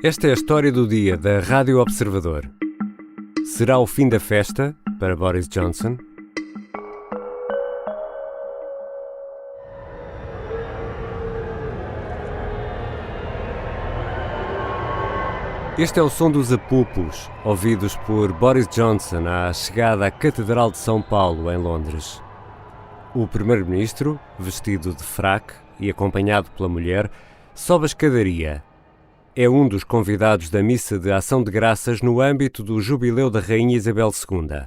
Esta é a história do dia da Rádio Observador. Será o fim da festa para Boris Johnson? Este é o som dos apupos, ouvidos por Boris Johnson à chegada à Catedral de São Paulo, em Londres. O primeiro-ministro, vestido de fraque e acompanhado pela mulher, sobe a escadaria. É um dos convidados da missa de ação de graças no âmbito do jubileu da Rainha Isabel II.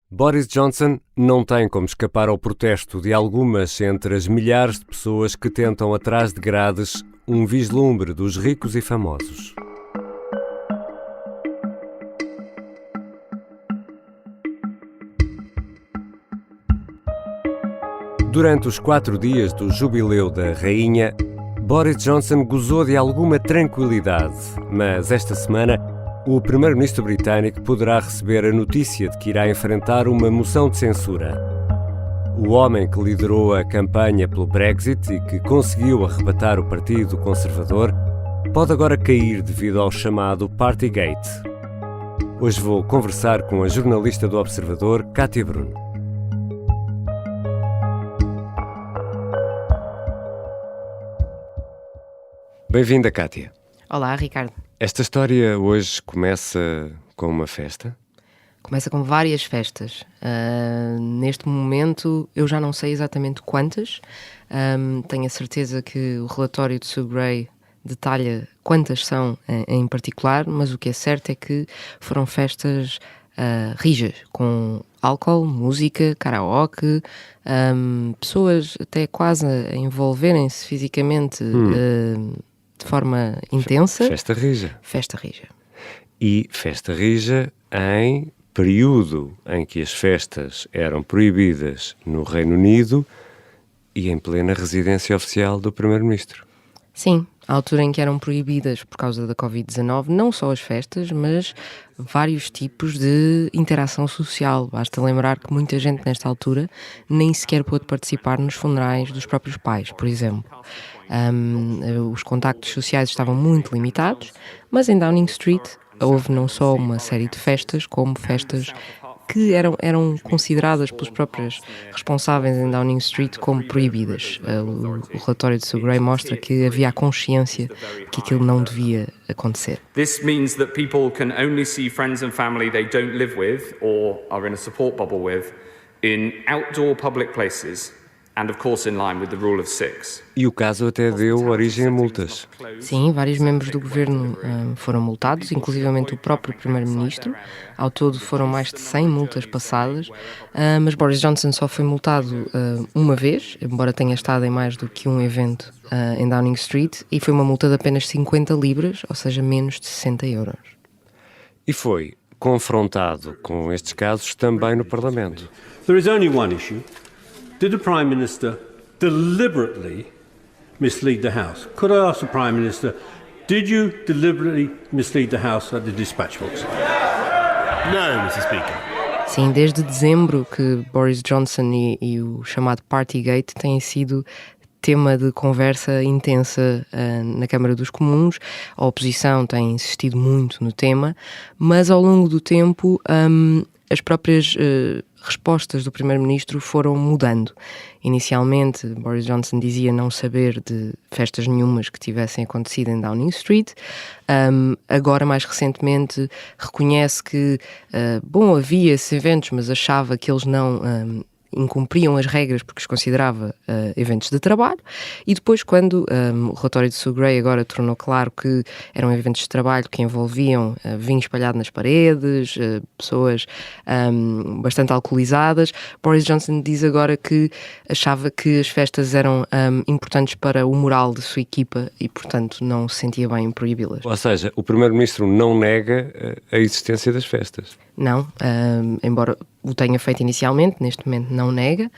Boris Johnson não tem como escapar ao protesto de algumas entre as milhares de pessoas que tentam atrás de grades um vislumbre dos ricos e famosos. Durante os 4 dias do jubileu da Rainha, Boris Johnson gozou de alguma tranquilidade, mas esta semana o primeiro-ministro britânico poderá receber a notícia de que irá enfrentar uma moção de censura. O homem que liderou a campanha pelo Brexit e que conseguiu arrebatar o Partido Conservador pode agora cair devido ao chamado Partygate. Hoje vou conversar com a jornalista do Observador, Kátia Bruno. Bem-vinda, Kátia. Olá, Ricardo. Esta história hoje começa com uma festa? Começa com várias festas. Neste momento, eu já não sei exatamente quantas. Tenho a certeza que o relatório de Sue Gray detalha quantas são em particular, mas o que é certo é que foram festas rijas, com álcool, música, karaoke, pessoas até quase a envolverem-se fisicamente de forma intensa. Festa rija. Festa rija. E festa rija em período em que as festas eram proibidas no Reino Unido e em plena residência oficial do Primeiro-Ministro. Sim, à altura em que eram proibidas por causa da Covid-19, não só as festas, mas vários tipos de interação social. Basta lembrar que muita gente nesta altura nem sequer pôde participar nos funerais dos próprios pais, por exemplo. Os contactos sociais estavam muito limitados, mas em Downing Street houve não só uma série de festas, como festas que eram consideradas pelos próprios responsáveis em Downing Street como proibidas. O relatório de Sue Gray mostra que havia a consciência que aquilo não devia acontecer. This means that people can only see friends and family they don't live with or are in a support bubble with in outdoor public places. And of course in line with the rule of 6. E o caso até deu origem a multas. Sim, vários membros do governo foram multados, inclusivamente o próprio primeiro-ministro. Ao todo foram mais de 100 multas passadas, mas Boris Johnson só foi multado uma vez, embora tenha estado em mais do que um evento em Downing Street, e foi uma multa de apenas 50 libras, ou seja, menos de 60 euros. E foi confrontado com estes casos também no Parlamento. There is only one issue. Did the Prime Minister deliberately mislead the House? Could I ask the Prime Minister, did you deliberately mislead the House at the dispatch box? No, Mr. Speaker. Sim, desde dezembro que Boris Johnson e o chamado Partygate têm sido tema de conversa intensa na Câmara dos Comuns. A oposição tem insistido muito no tema, mas ao longo do tempo as próprias respostas do Primeiro-Ministro foram mudando. Inicialmente, Boris Johnson dizia não saber de festas nenhumas que tivessem acontecido em Downing Street. Agora, mais recentemente, reconhece que, havia esses eventos, mas achava que eles não incumpriam as regras porque os considerava eventos de trabalho, e depois quando o relatório de Sue Gray agora tornou claro que eram eventos de trabalho que envolviam vinho espalhado nas paredes, pessoas bastante alcoolizadas, Boris Johnson diz agora que achava que as festas eram importantes para o moral de sua equipa e, portanto, não se sentia bem em proibi-las. Ou seja, o Primeiro-Ministro não nega a existência das festas. Não, embora o tenha feito inicialmente, neste momento não nega.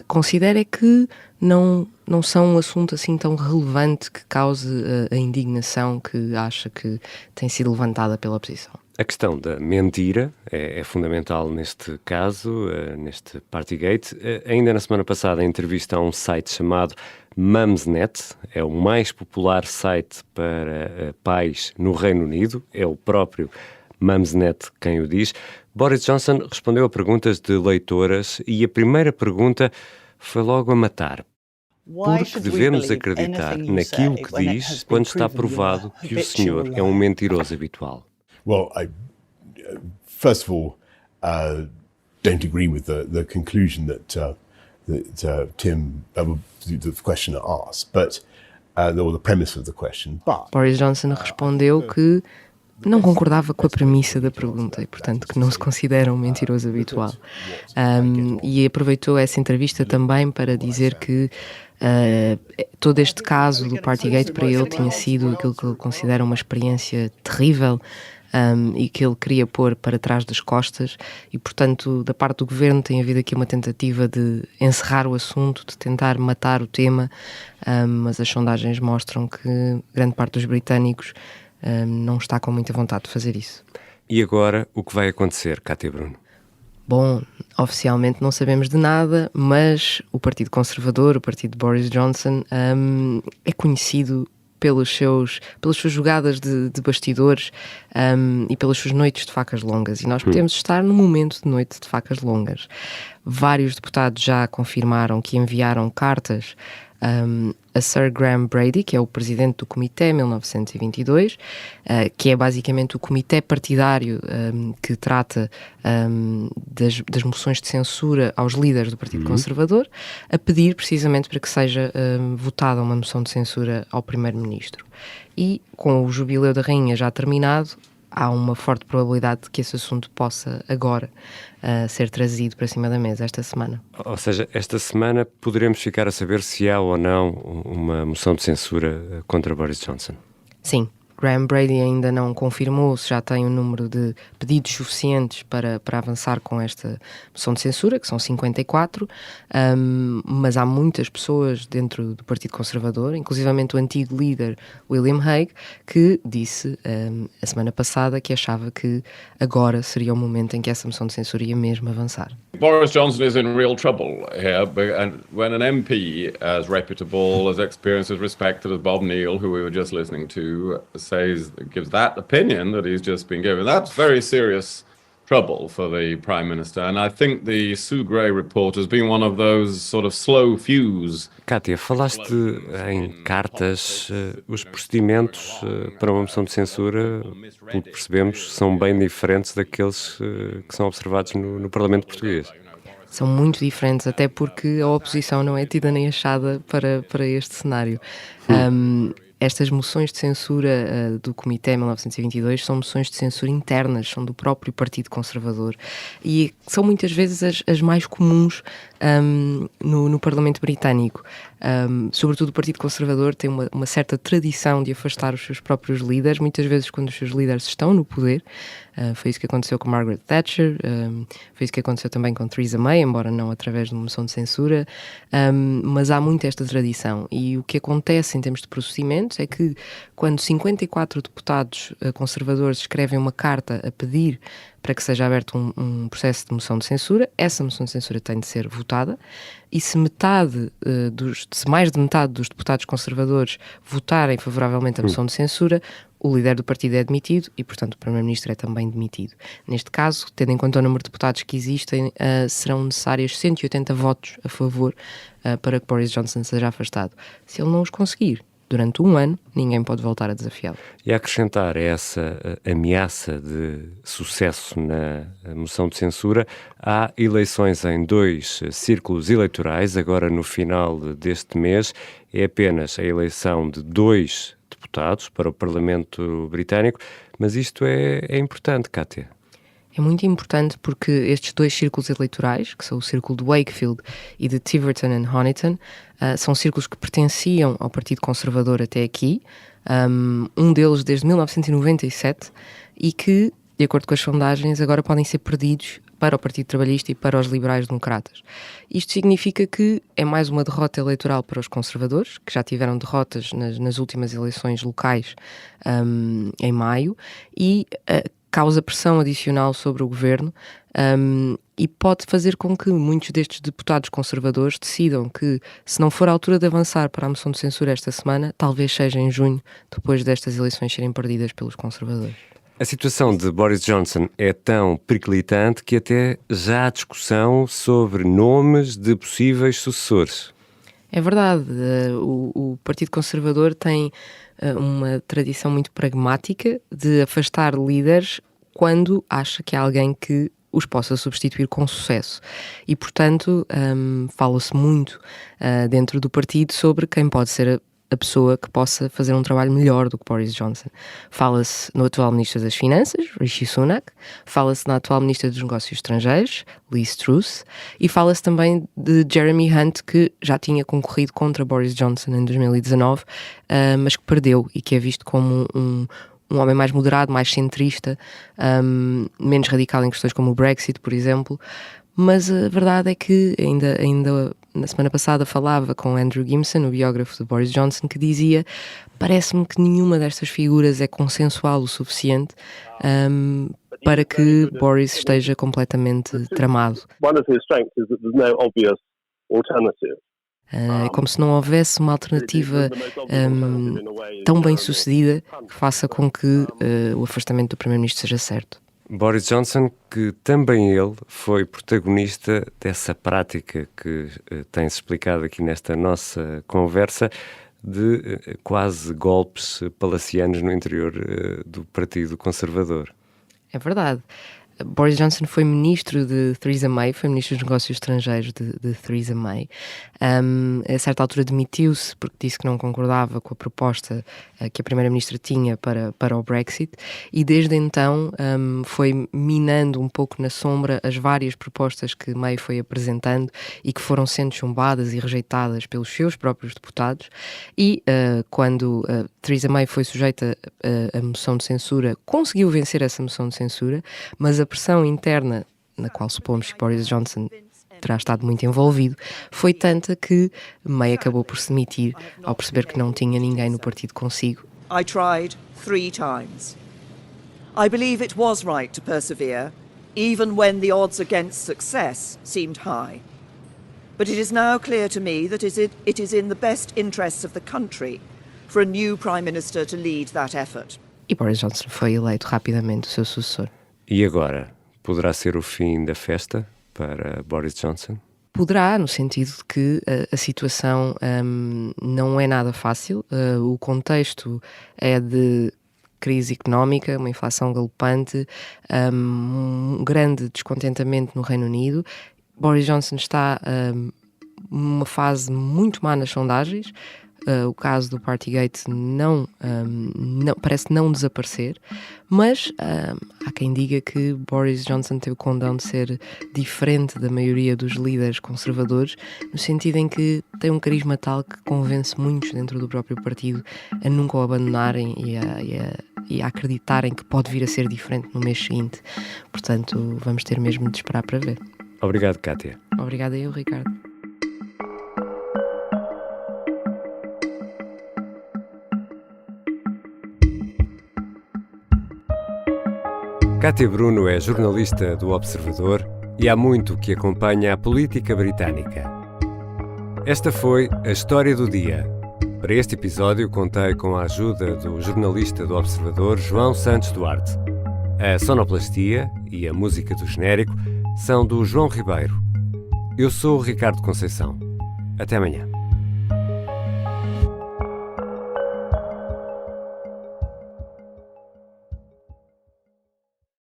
Considera que não são um assunto assim tão relevante que cause a indignação que acha que tem sido levantada pela oposição. A questão da mentira é fundamental neste caso, neste Partygate. Ainda na semana passada, em entrevista a um site chamado Mumsnet é o mais popular site para pais no Reino Unido, é o próprio Mumsnet quem o diz. Boris Johnson respondeu a perguntas de leitoras e a primeira pergunta foi logo a matar. Por que devemos acreditar naquilo que diz quando está provado que o senhor é um mentiroso habitual? Well, first of all, don't agree with the conclusion that Tim, the questioner asked, but or the premise of the question. But Boris Johnson respondeu que não concordava com a premissa da pergunta e, portanto, que não se considera um mentiroso habitual. E aproveitou essa entrevista também para dizer que todo este caso do Partygate para ele tinha sido aquilo que ele considera uma experiência terrível, e que ele queria pôr para trás das costas e, portanto, da parte do governo tem havido aqui uma tentativa de encerrar o assunto, de tentar matar o tema, mas as sondagens mostram que grande parte dos britânicos não está com muita vontade de fazer isso. E agora, o que vai acontecer, Cátia Bruno? Bom, oficialmente não sabemos de nada, mas o Partido Conservador, o partido de Boris Johnson, é conhecido pelas suas jogadas de bastidores e pelas suas noites de facas longas. E nós podemos estar num momento de noite de facas longas. Vários deputados já confirmaram que enviaram cartas a Sir Graham Brady, que é o presidente do Comitê 1922, que é basicamente o comitê partidário que trata das moções de censura aos líderes do Partido Conservador, a pedir precisamente para que seja votada uma moção de censura ao primeiro-ministro. E com o jubileu da rainha já terminado, há uma forte probabilidade de que esse assunto possa agora ser trazido para cima da mesa esta semana. Ou seja, esta semana poderemos ficar a saber se há ou não uma moção de censura contra Boris Johnson. Sim. Graham Brady ainda não confirmou se já tem um número de pedidos suficientes para avançar com esta moção de censura, que são 54, mas há muitas pessoas dentro do Partido Conservador, inclusivamente o antigo líder William Hague, que disse a semana passada que achava que agora seria o momento em que essa moção de censura ia mesmo avançar. Boris Johnson is in real trouble here, and when an MP as reputable, as experienced, as respected as Bob Neill, who we were just listening to, gives that opinion that he's just been given, that's very serious trouble for the Prime Minister. And I think the Sue Gray report has been one of those sort of slow fuse. Cátia, falaste em cartas. Os procedimentos para uma moção de censura, pelo que percebemos, são bem diferentes daqueles que são observados no Parlamento português. São muito diferentes, até porque a oposição não é tida nem achada para este cenário. Estas moções de censura do Comitê 1922 são moções de censura internas, são do próprio Partido Conservador e são muitas vezes as mais comuns no Parlamento Britânico. Sobretudo o Partido Conservador tem uma certa tradição de afastar os seus próprios líderes, muitas vezes quando os seus líderes estão no poder. Foi isso que aconteceu com Margaret Thatcher, foi isso que aconteceu também com Theresa May, embora não através de uma moção de censura, mas há muito esta tradição. E o que acontece em termos de procedimentos é que quando 54 deputados conservadores escrevem uma carta a pedir para que seja aberto um processo de moção de censura, essa moção de censura tem de ser votada, e se mais de metade dos deputados conservadores votarem favoravelmente a moção de censura, o líder do partido é demitido e, portanto, o primeiro-ministro é também demitido. Neste caso, tendo em conta o número de deputados que existem, serão necessários 180 votos a favor para que Boris Johnson seja afastado. Se ele não os conseguir, durante um ano, ninguém pode voltar a desafiá-lo. E a acrescentar a essa ameaça de sucesso na moção de censura, há eleições em 2 círculos eleitorais, agora no final deste mês. É apenas a eleição de 2 deputados para o Parlamento Britânico, mas isto é importante, Cátia. É muito importante porque estes 2 círculos eleitorais, que são o círculo de Wakefield e de Tiverton and Honiton, são círculos que pertenciam ao Partido Conservador até aqui, um deles desde 1997, e que, de acordo com as sondagens, agora podem ser perdidos para o Partido Trabalhista e para os liberais-democratas. Isto significa que é mais uma derrota eleitoral para os conservadores, que já tiveram derrotas nas últimas eleições locais em maio, e causa pressão adicional sobre o governo e pode fazer com que muitos destes deputados conservadores decidam que, se não for a altura de avançar para a moção de censura esta semana, talvez seja em junho, depois destas eleições serem perdidas pelos conservadores. A situação de Boris Johnson é tão periclitante que até já há discussão sobre nomes de possíveis sucessores. É verdade, o Partido Conservador tem uma tradição muito pragmática de afastar líderes quando acha que há alguém que os possa substituir com sucesso. E, portanto, fala-se muito dentro do partido sobre quem pode ser a pessoa que possa fazer um trabalho melhor do que Boris Johnson. Fala-se no atual Ministro das Finanças, Rishi Sunak, fala-se na atual Ministra dos Negócios Estrangeiros, Liz Truss, e fala-se também de Jeremy Hunt, que já tinha concorrido contra Boris Johnson em 2019, mas que perdeu e que é visto como um homem mais moderado, mais centrista, menos radical em questões como o Brexit, por exemplo. Mas a verdade é que ainda na semana passada falava com Andrew Gimson, o biógrafo de Boris Johnson, que dizia: parece-me que nenhuma destas figuras é consensual o suficiente para que Boris esteja completamente tramado. É como se não houvesse uma alternativa tão bem sucedida que faça com que o afastamento do Primeiro-Ministro seja certo. Boris Johnson, que também ele foi protagonista dessa prática que tem-se explicado aqui nesta nossa conversa de quase golpes palacianos no interior do Partido Conservador. É verdade. Boris Johnson foi ministro de Theresa May, foi ministro dos Negócios Estrangeiros de Theresa May. A certa altura demitiu-se porque disse que não concordava com a proposta que a Primeira-Ministra tinha para o Brexit, e desde então foi minando um pouco na sombra as várias propostas que May foi apresentando e que foram sendo chumbadas e rejeitadas pelos seus próprios deputados. E quando Theresa May foi sujeita a moção de censura, conseguiu vencer essa moção de censura, mas a pressão interna, na qual supomos que Boris Johnson terá estado muito envolvido, foi tanta que May acabou por se demitir ao perceber que não tinha ninguém no partido consigo. I tried 3 times. I believe it was right to persevere, even when the odds against success seemed high. But it is now clear to me that it is in the best interests of the country for a new Prime Minister to lead that effort. E Boris Johnson foi eleito rapidamente o seu sucessor. E agora, poderá ser o fim da festa para Boris Johnson? Poderá, no sentido de que a situação não é nada fácil. O contexto é de crise económica, uma inflação galopante, um grande descontentamento no Reino Unido. Boris Johnson está numa fase muito má nas sondagens. O caso do Partygate parece não desaparecer, mas há quem diga que Boris Johnson tem o condão de ser diferente da maioria dos líderes conservadores, no sentido em que tem um carisma tal que convence muitos dentro do próprio partido a nunca o abandonarem e a acreditarem que pode vir a ser diferente no mês seguinte. Portanto, vamos ter mesmo de esperar para ver. Obrigado, Kátia. Obrigada eu, Ricardo. Kátia Bruno é jornalista do Observador e há muito que acompanha a política britânica. Esta foi a História do Dia. Para este episódio contei com a ajuda do jornalista do Observador, João Santos Duarte. A sonoplastia e a música do genérico são do João Ribeiro. Eu sou o Ricardo Conceição. Até amanhã.